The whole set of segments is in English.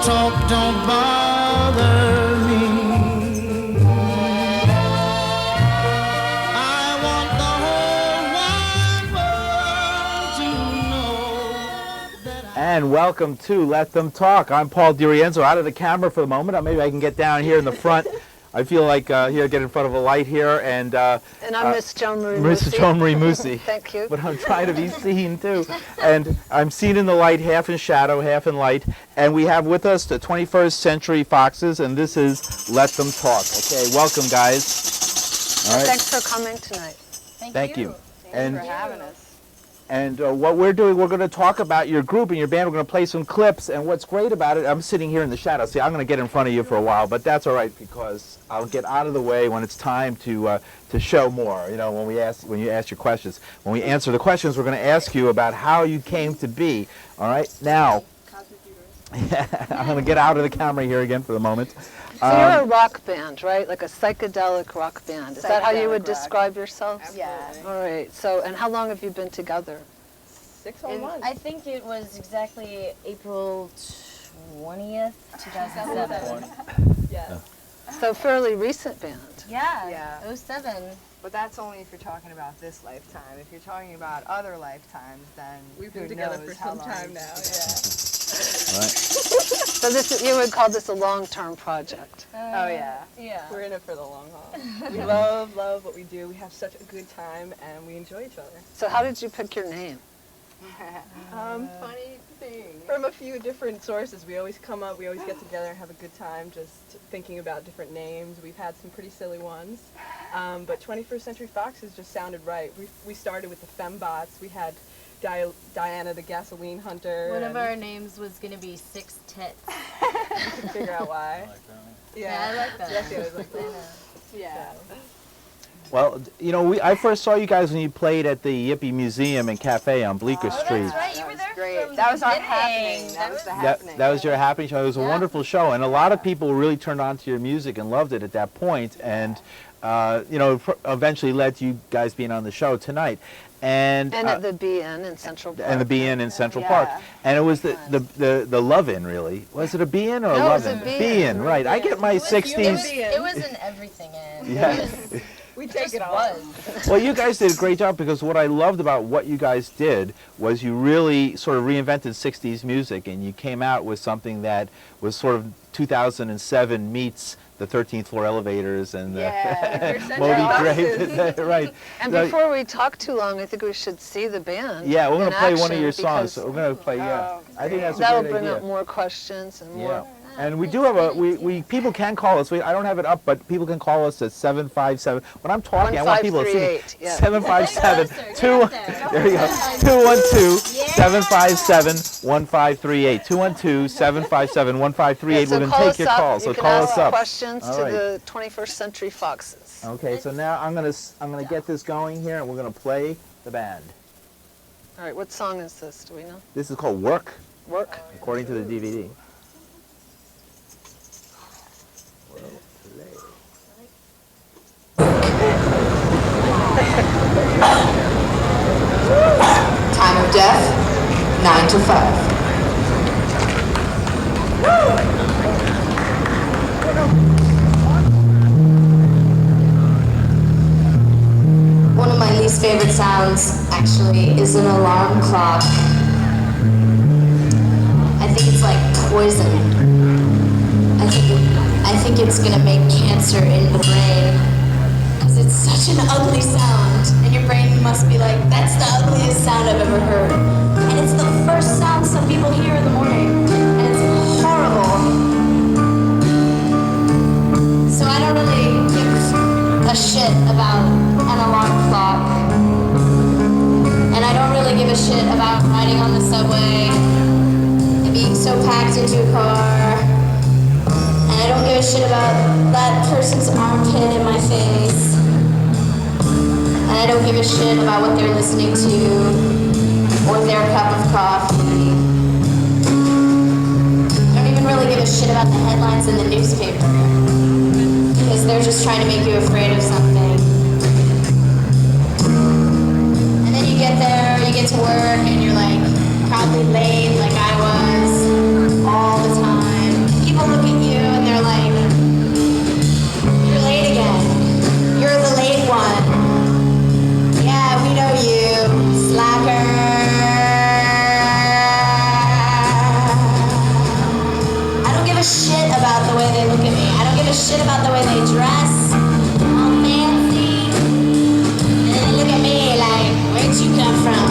talk don't bother me. I want the whole wide world to know that And welcome to Let Them Talk. I'm Paul DiRienzo, out of the camera for the moment. Maybe I can get down here in the front. I feel like here, get in front of a light here, and I'm Miss Joan Marie Musi. Miss Joan Marie Musi. Thank you. But I'm trying to be seen too, and I'm seen in the light, half in shadow, half in light. And we have with us the 21st Century Foxes, and this is Let Them Talk. Okay, welcome, guys. All right. Thanks for coming tonight. Thank you. Thanks for having us. And what we're doing, we're going to talk about your group and your band. We're going to play some clips. And what's great about it, I'm sitting here in the shadow. See, I'm going to get in front of you for a while, but that's all right because I'll get out of the way when it's time to show more. You know, when you ask your questions. When we answer the questions, we're going to ask you about how you came to be. All right, now. I'm going to get out of the camera here again for the moment. So you're a rock band, right? Like a psychedelic rock band. Is that how you would describe yourselves? Yeah. All right. So, and how long have you been together? 6 whole months. I think it was exactly April 20th, 2007. Yeah. So fairly recent band. Yeah, 07. But that's only if you're talking about this lifetime. If you're talking about other lifetimes, then we've been together for some time now. Right. So this, you would call this a long-term project. Oh yeah. Yeah. We're in it for the long haul. We love what we do. We have such a good time and we enjoy each other. So how did you pick your name? Funny thing. From a few different sources. We always get together and have a good time just thinking about different names. We've had some pretty silly ones. But 21st Century Foxes just sounded right. We started with the Fembots. We had Diana the Gasoline Hunter. One of our names was going to be Six Tits. You can figure out why. Yeah, I like that. Jesse always liked that. Yeah. Well, you know, I first saw you guys when you played at the Yippie Museum and Cafe on Bleecker Street. That's right, you were there Great. from That was our the happening. beginning. That was the happening. That was your happening show. It was a wonderful show, and a lot of people really turned on to your music and loved it at that point, and you know, eventually led to you guys being on the show tonight. And at the BN in Central Park. And the BN in Central Park. And it was the love-in, really. Was it a BN or a love-in? It was a BN, right. I get my 60s. It was an everything in. Yeah. We take it all. Was. Well, you guys did a great job because what I loved about what you guys did was you really sort of reinvented 60s music, and you came out with something that was sort of 2007 meets the 13th floor elevators and the Moby Grape. Right. And before we talk too long, I think we should see the band. Yeah, we're going to play one of your because songs. So we're going to play, I think that's a that'll great bring idea. up more questions and more. Yeah. And we do have people can call us. I don't have it up, but people can call us at 757. When I'm talking, I want people to see 757 there you go. 212-757-1538. 212-757-1538. We're going to take your calls. So call us up. Questions to the 21st Century Foxes. Okay, so now I'm going to get this going here, and we're going to play the band. All right, what song is this? Do we know? This is called Work, Work. according to the DVD. Time of death, 9 to 5. One of my least favorite sounds, actually, is an alarm clock. I think it's like poison. I think it's gonna make cancer in the brain. Because it's such an ugly sound. And your brain must be like, that's the ugliest sound I've ever heard. And it's the first sound some people hear in the morning. And it's horrible. So I don't really give a shit about an alarm clock. And I don't really give a shit about riding on the subway and being so packed into a car. And I don't give a shit about that person's armpit in my face. And I don't give a shit about what they're listening to or their cup of coffee. I don't even really give a shit about the headlines in the newspaper because they're just trying to make you afraid of something. And then you get there, you get to work, and you're like probably late like I was all the time. a shit about the way they dress, all fancy. And then they look at me like, where'd you come from?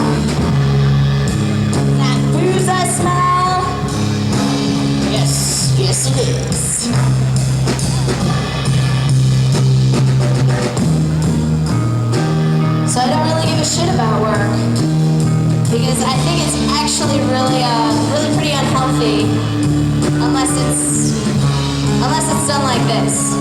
That booze I smell? Yes, yes it is. So I don't really give a shit about work, because I think it's actually really pretty unhealthy, unless it's done like this.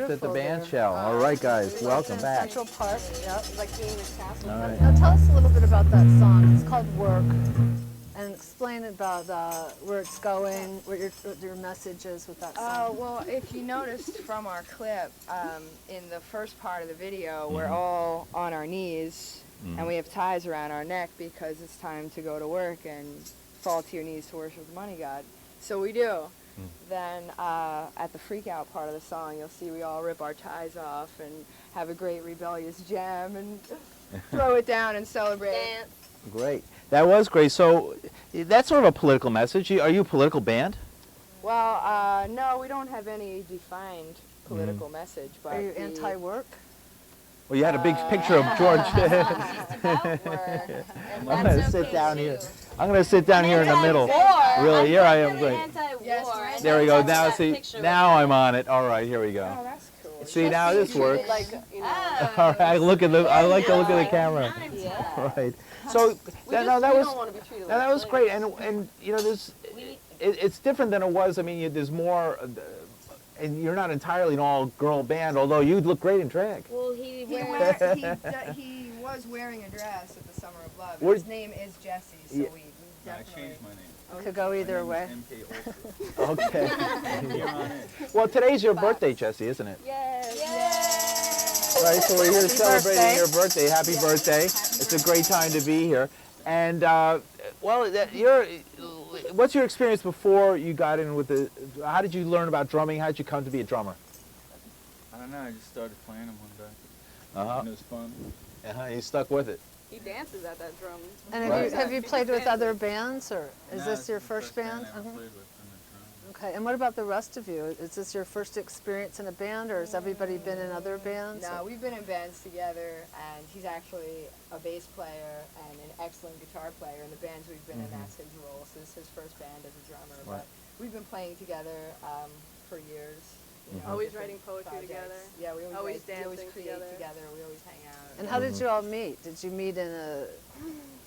at the beautiful there. Bandshell. All right, guys, welcome back. Central Park, yep. Like being in this castle. All right. Now tell us a little bit about that song. It's called Work. And explain about where it's going, what your message is with that song. Well, if you noticed from our clip, in the first part of the video, we're all on our knees, and we have ties around our neck because it's time to go to work and fall to your knees to worship the money god. So we do. Then at the freak out part of the song, you'll see we all rip our ties off and have a great rebellious jam and throw it down and celebrate. Dance. Great. That was great. So that's sort of a political message. Are you a political band? Well, no, we don't have any defined political message. But Are you anti-work? Well, you had a big picture of George. About work. And I'm that's going to sit okay, down too. here. I'm going to sit down here in the middle. Anti-war. Really, here I am. I'm Great. anti-war. Yes, and There we go. that's Now that see, picture now with I'm on it. All right, here we go. Oh, that's cool. See, now this works. Like, you know. All right, I like to look at the camera. Yeah. Right. So We that don't want to be treated that like was slaves. great, and you know this, it's different than it was. I mean, there's more, and you're not entirely an all-girl band, although you'd look great in drag. Well, he He, wears. he was wearing a dress at the Summer of Love. What- His name is Jesse, so Yeah. we I definitely... changed my name. Could go either way. MK Ultra. Okay. Here on it. Well, today's your birthday, Jesse, isn't it? Yes. Right. So we're here celebrating birthday. your birthday. Happy birthday! It's a great time to be here. And well, what's your experience before you got in with the? How did you learn about drumming? How did you come to be a drummer? I don't know, I just started playing them one day. Uh-huh. And it was fun. You stuck with it. He dances at that drum. And have, Right. have you played with other bands, or is No, this it's your the first band? I ever Uh-huh. played with on the drum. Okay, and what about the rest of you? Is this your first experience in a band, or has everybody been in other bands? No, we've been in bands together, and he's actually a bass player and an excellent guitar player. In the bands we've been in, that's his role. So this is his first band as a drummer. Right. But we've been playing together for years. You know, Always different writing poetry projects. together. Yeah, we always, Always write, we always dancing create together. together. We always hang out. And how did you all meet? Did you meet in a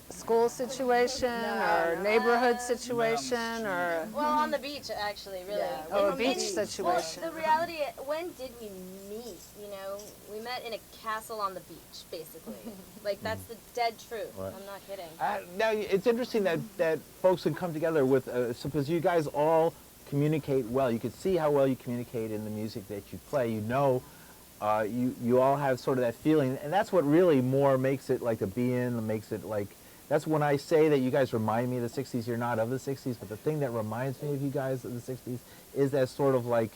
school situation, or No. neighborhood situation, or? Well, on the beach, actually, really. Yeah, Oh, a In- beach in- situation. Well, the reality, when did we meet? You know, we met in a castle on the beach, basically. Like, that's the dead truth. Right. I'm not kidding. Now it's interesting that folks can come together with because you guys all communicate well. You can see how well you communicate in the music that you play. You know, you all have sort of that feeling, and that's what really more makes it like a be-in. Makes it like that's when I say that you guys remind me of the '60s. You're not of the '60s, but the thing that reminds me of you guys of the '60s is that sort of like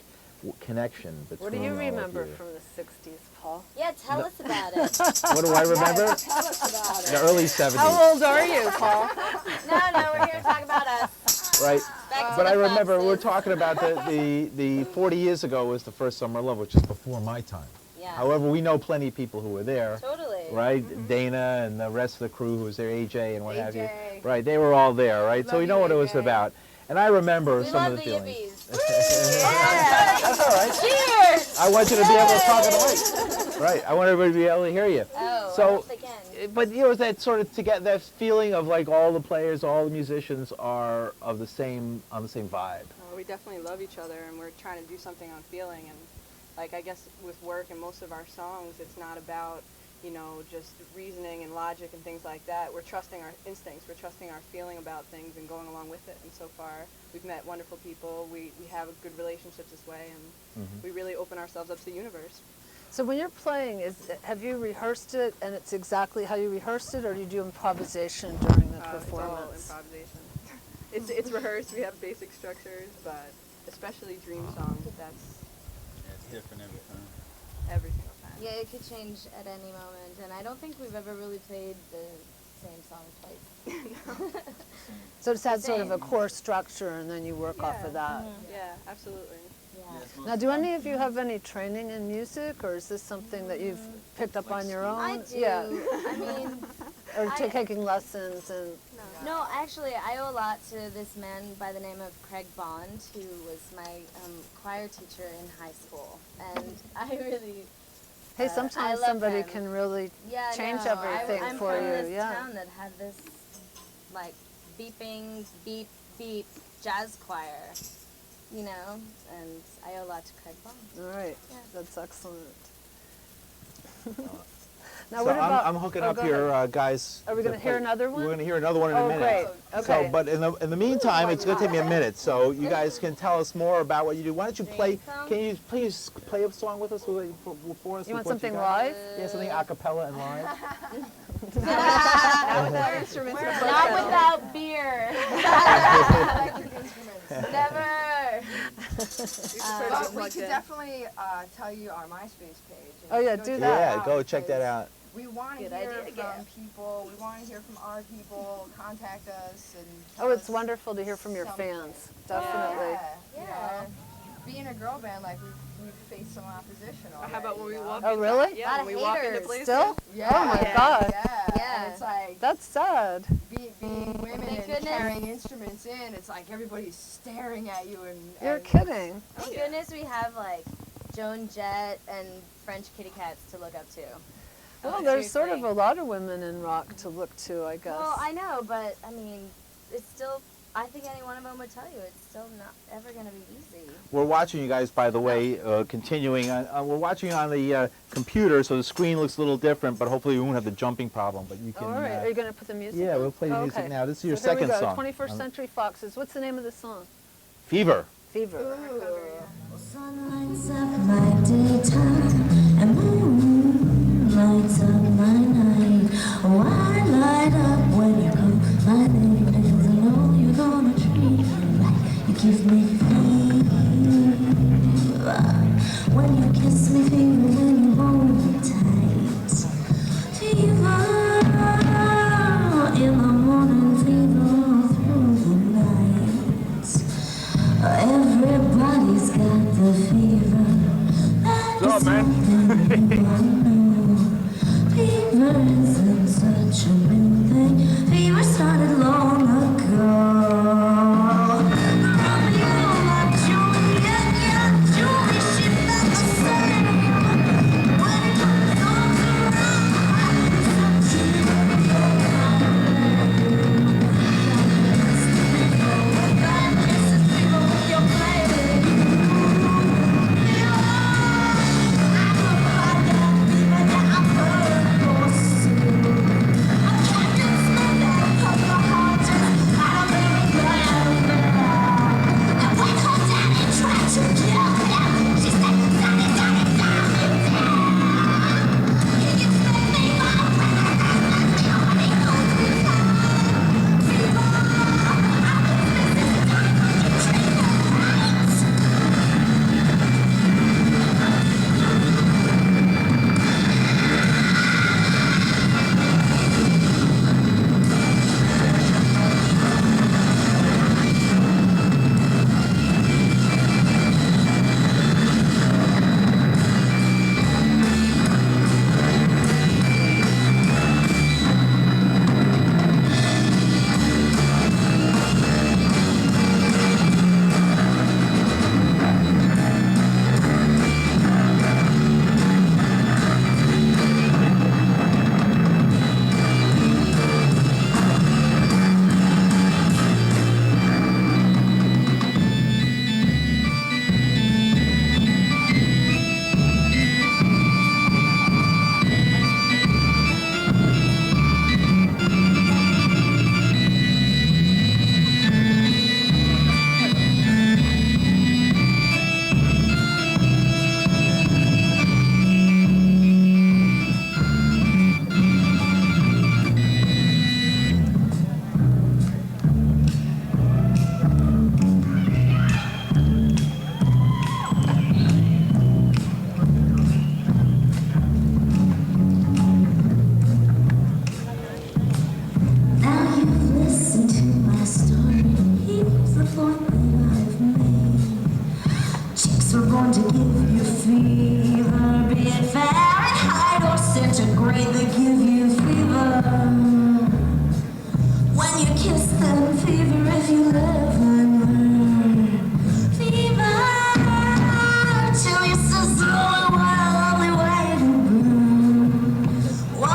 connection between What do you all of remember you. from the '60s, Paul? Yeah, tell us about it. What do I remember? Tell us about it. The early '70s. How old are you, Paul? No, we're here to talk about us. Right. Back to But the I remember we're Foxes. talking about the 40 years ago was the first Summer of Love, which is before my time. Yeah. However, we know plenty of people who were there, Totally. right? Dana and the rest of the crew who was there, AJ and what have you. AJ. Right, they were all there, right? So Love we know you, what it was AJ. about. And I remember We some love of the the feelings. Yippies. That's all right. Cheers! I want you to be able to talk it away. Right, I want everybody to be able to hear you. Oh, So- once again. But you know, it's that sort of to get that feeling of like all the players, all the musicians are of the same on the same vibe. We definitely love each other, and we're trying to do something on feeling. And like I guess with work and most of our songs, it's not about just reasoning and logic and things like that. We're trusting our instincts. We're trusting our feeling about things and going along with it. And so far, we've met wonderful people. We have good relationships this way, and we really open ourselves up to the universe. So when you're playing, have you rehearsed it and it's exactly how you rehearsed it, or do you do improvisation during the It's all performance? improvisation. It's rehearsed. We have basic structures, but especially Dream Song, that's Yeah, it's different every time. every single time. Yeah, it could change at any moment, and I don't think we've ever really played the same song twice. So it's had sort of a Same. core structure, and then you work off of that. Yeah, absolutely. Yeah. Now, do any of you have any training in music, or is this something that you've picked up on your own? I do. Yeah, I mean, or I- taking lessons and. no, actually, I owe a lot to this man by the name of Craig Bond, who was my choir teacher in high school, and I really. Hey, I sometimes love somebody him. can really Yeah, change no, everything I'm for from you. this Yeah. town that had this, like, beeping, beep, beep jazz choir, and I owe a lot lot to Craig Bond. All right, Yeah. that's excellent. Now, So what about? I'm hooking oh, up go here, ahead. guys. Are we going to hear another one? We're going to hear another one in a Oh, minute. great. Okay. So, but in the meantime, it's going to take me a minute. So you guys can tell us more about what you do. Why don't you play? Can you please play a song with us for us? You with want what something got? live? Yeah, something a cappella and live. Not without instruments. Not without beer. Never. But we Plugged could in. definitely tell you our MySpace page. and Oh, yeah, go do check that. Yeah, out go check that because out. We want to Good hear idea, from yeah. people. We want to hear from our people. Contact us and. Oh, tell it's us wonderful to hear from your something. fans. Definitely. Yeah. You know, being a girl band, like we've faced some opposition already. How about when we you know? walk Oh, really? Yeah, Lot when of we walk into haters. Bleecker. Still? Yeah. Oh my Yeah. God. Yeah. Yeah. And it's like That's sad. being women Thank and goodness. carrying instruments in. It's like everybody's staring at you and. You're and kidding. Thank goodness we have like Joan Jett and French kitty cats to look up to. Well, there's sort of a lot of women in rock to look to, I guess. Well, I know, but I mean, it's still. I think any one of them would tell you it's still not ever going to be easy. We're watching you guys, by the way, continuing. We're watching on the computer, so the screen looks a little different, but hopefully we won't have the jumping problem. But you can. All right. Are you going to put the music Yeah, on? we'll play the Oh, music okay. now. This is your So here we second go. song. 21st Century Foxes. What's the name of the song? Fever. Fever. Sun lights up my daytime and moon lights up my night. Oh, I light up when you call my name because I know you're gonna treat me right. You give me fever when you kiss me, fever when you hold me tight. Fever in the morning, fever through the night. Everybody's got the fever. What's up, man? Fever isn't such a new thing. Fever started long ago. Romeo, my Juliet, yeah, Julie, she met the same. When it comes around, Now you've listened to my story. Here's the point that I've made. Chicks were born to give you fever, be it Fahrenheit or centigrade. They give you fever when you kiss them. Fever if you live and learn. Fever till your sister what a lovely way to burn. What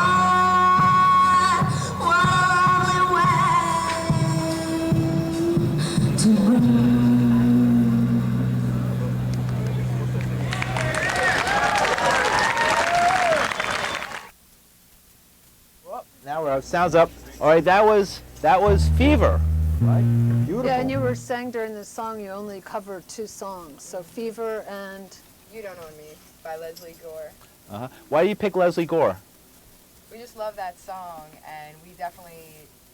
a lovely way to burn. Sounds up. All right, that was Fever. Right? Beautiful. Yeah, and you were saying during the song you only covered 2 songs, so Fever and You Don't Own Me by Leslie Gore. Uh-huh. Why do you pick Leslie Gore? We just love that song, and we definitely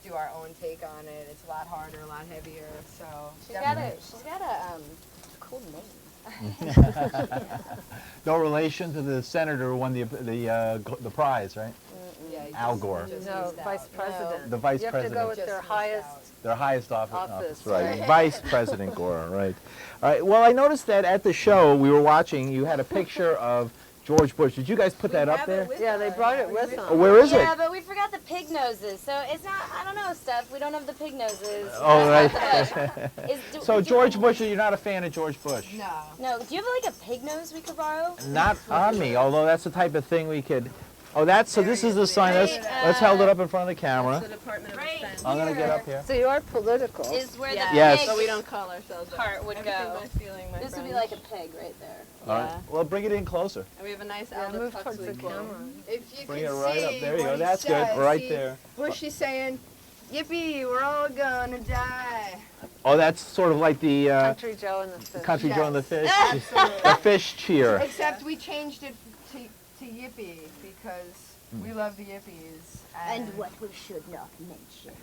do our own take on it. It's a lot harder, a lot heavier, so She's got a cool name. No relation to the senator who won the prize, right? yeah, Al Gore. no, Vice President. The Vice You have to go President. with Just their missed highest. out. Their highest office, Office, right? right. Vice President Gore, right? All right. Well, I noticed that at the show we were watching, you had a picture of George Bush. Did you guys put that up there? Yeah, they brought it with them. Oh, where is Yeah, it? but we forgot the pig noses, so it's not. I don't know, Steph. We don't have the pig noses. Oh, right. So do you George have- Bush, you're not a fan of George Bush? No. No, do you have like a pig nose we could borrow? Not on me, although that's the type of thing we could. Oh, that's so. This is the sign. Let's hold it up in front of the camera. Department of Right. Defense. I'm gonna get up here. So you are political. Is where the Yes. pig But we don't call ourselves that. part would Everything go. my feeling, my This would be friend. like a pig right there. All right. Well, bring it in closer. And we have a nice Yeah, Aldous move towards Huxley the quote. camera. If you Bring can it right up. see There you what go. he That's good. says, Right see, there. Bush is saying, "Yippee, we're all gonna die." Oh, that's sort of like the Country Joe and the Fish. Country Joe and the Fish. Absolutely. The fish cheer. Except we changed it to Yippee because we love the Yippies. And what we should not mention.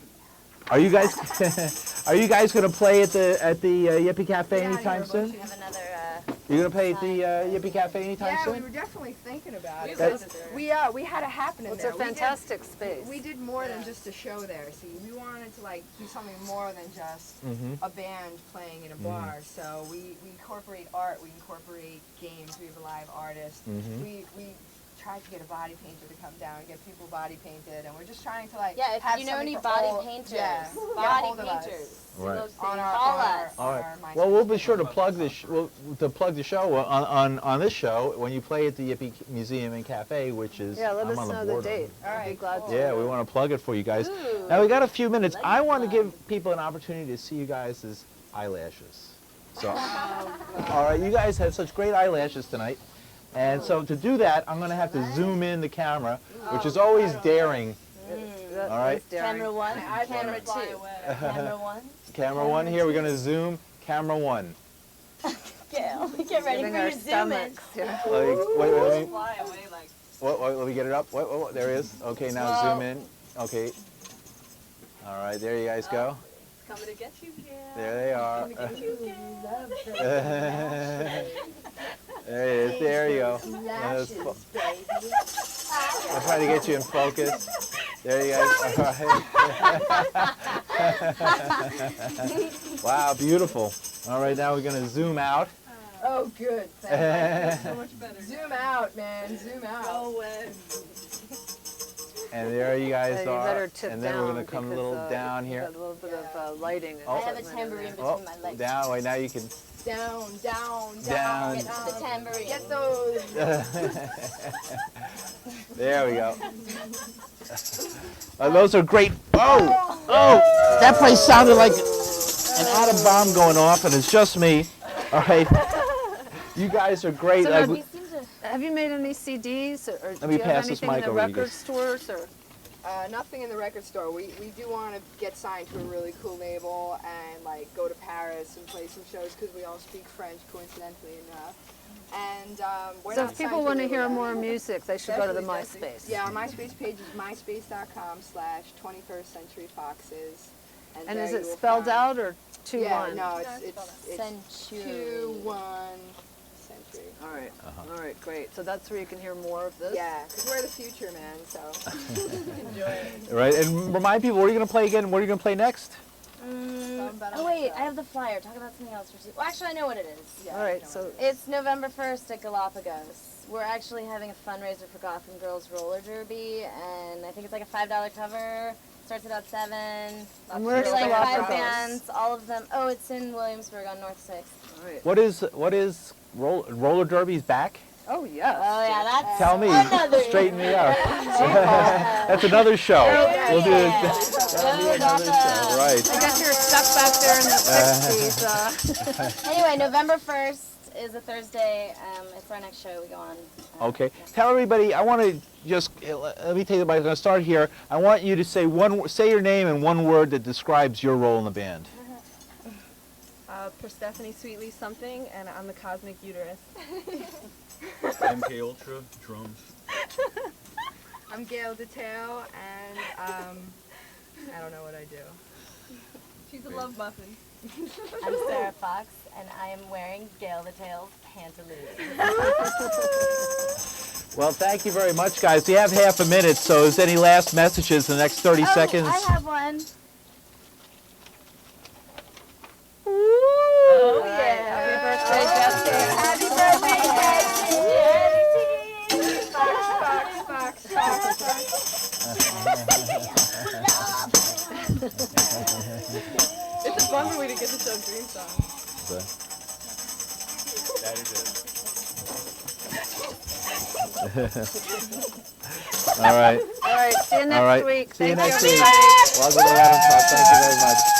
Are you guys gonna play at the Yippie Cafe Yeah, anytime you're soon? We have another. You're gonna play at the Yippie Cafe anytime Yeah, we soon? were definitely thinking about it. That's- We had a happening It's there. a fantastic space. We did more than just a show there. See, we wanted to like do something more than just Mm-hmm. a band playing in a bar. So we incorporate art, we incorporate games. We have a live artist. Mhm. We tried to get a body painter to come down and get people body painted, and we're just trying to like Yeah, if have you know something any for body all- painters, yeah, get body hold of us painters, Right. on our call on our- us. All on right. our MySpace Well, we'll be page. sure to plug the show on this show when you play at the Yippie Museum and Cafe, which is Yeah, let I'm us on the know the board on date. it. All I'd be right, glad cool. to. Yeah, we want to plug it for you guys. Ooh. Now we got a few minutes. Like I want to fun. give people an opportunity to see you guys' eyelashes. So, all right, you guys had such great eyelashes tonight, and so to do that, I'm going to have to zoom in the camera, which is always daring. That All right. is daring. Camera 1, I camera 2. fly away. Camera 1. Camera 1 here. We're going to zoom. Camera 1. Gail, get ready Giving for our your zoom in. stomachs. Yeah. Wait, let me. Fly away like. Let me get it up. What, there it is. Okay, now Whoa. zoom in. Okay. All right, there you guys go. Coming to get you, Gail. There they are. Coming to get you, Gail. There it is. There you go. Now let's I'll try to get you in focus. There you guys. All right. Wow, beautiful. All right, now we're going to zoom out. Oh, good. Thank So much better. you. Zoom out, man. Zoom out. Go away. And there you guys Yeah, you are. better tip And then we're down going to come a because, little down you here. got a little bit of lighting. and I have a equipment in tambourine there. Oh, between my legs. down. Wait, now you can. Down, down, Down. Get the tambourine. Get those. There we go. Those are great. Oh, that place sounded like an atom bomb going off, and it's just me. All right, you guys are great. So I now, w- have you made any CDs or Let do me you have pass this anything in mic the over to you record guys. stores or? Nothing in the record store. We do want to get signed to a really cool label and like go to Paris and play some shows because we all speak French, coincidentally enough. And we're So not if people signed to a want to label hear yet. more music, they should go to the Definitely. MySpace. Yeah, our MySpace page is myspace.com/21st Century Foxes. And there is you it will spelled find- out or 2-1? Yeah, no, it's Century. 2-1 Century. All right. All right, great. So that's where you can hear more of this? Yeah, because we're the future, man. So enjoy it. right, and remind people, what are you going to play again? What are you going to play next? Oh wait, I have the flyer. Talk about something else. Well, actually, I know what it is. All right, so It's November 1st at Galapagos. We're actually having a fundraiser for Gotham Girls Roller Derby, and I think it's like a $5 cover. Starts about 7. And where's Like 5 Galapagos? bands, all of them. Oh, it's in Williamsburg on North 6th. all right. What is roller derby's back? Oh, yes. Oh yeah, that's Tell me, another straighten me up. That's another show. We'll do it. Yeah. Another show, right? I got your stuff back there in the 60s. Anyway, November 1st, is a Thursday. It's our next show. We go on. Okay. Tell everybody. I want to just let me tell you. I'm going to start here. I want you to say your name and one word that describes your role in the band. Persephone Sweetly something, and I'm the Cosmic Uterus. MK Ultra, drums. I'm Gail Detail, and I don't know what I do. She's a love muffin. I'm Sarah Fox, and I am wearing Gail the Tail's pantaloons. Well, thank you very much, guys. We have half a minute, so is any last messages in the next 30 seconds? I have one. Oh, yeah. Happy birthday, Jessica. Happy birthday, Jessica. Fox. It's a bummer we didn't get to show Dream Song. That is it. All right. All right, see you All next right. week. See you Thank next you, week. everybody. Welcome to the Adam Talk. Thank you very much.